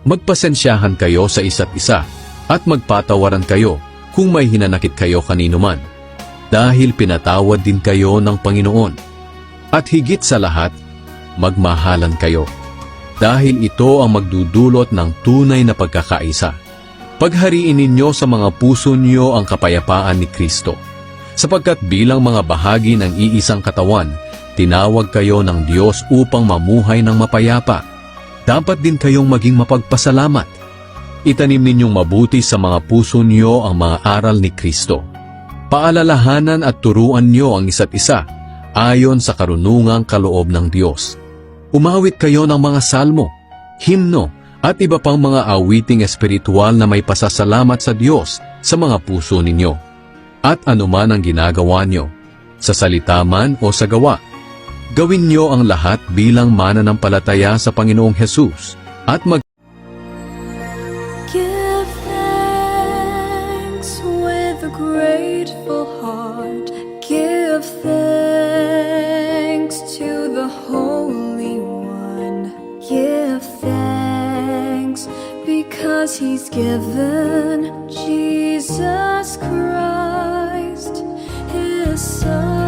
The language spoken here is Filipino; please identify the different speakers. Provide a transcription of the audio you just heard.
Speaker 1: Magpasensyahan kayo sa isa't isa at magpatawaran kayo kung may hinanakit kayo kanino man, dahil pinatawad din kayo ng Panginoon. At higit sa lahat, magmahalan kayo, dahil ito ang magdudulot ng tunay na pagkakaisa. Paghariin ninyo sa mga puso niyo ang kapayapaan ni Kristo, sapagkat bilang mga bahagi ng iisang katawan, tinawag kayo ng Diyos upang mamuhay ng mapayapa. Dapat din kayong maging mapagpasalamat. Itanim ninyong mabuti sa mga puso niyo ang mga aral ni Kristo. Paalalahanan at turuan niyo ang isa't isa ayon sa karunungang kaloob ng Diyos. Umawit kayo ng mga salmo, himno, at iba pang mga awiting espiritual na may pasasalamat sa Diyos sa mga puso ninyo. At anuman ang ginagawa nyo, sa salita man o sa gawa, gawin nyo ang lahat bilang mananampalataya sa Panginoong Hesus at
Speaker 2: Give thanks with a grateful heart. Give thanks to the Holy One. Give thanks because He's given Jesus Christ, His Son.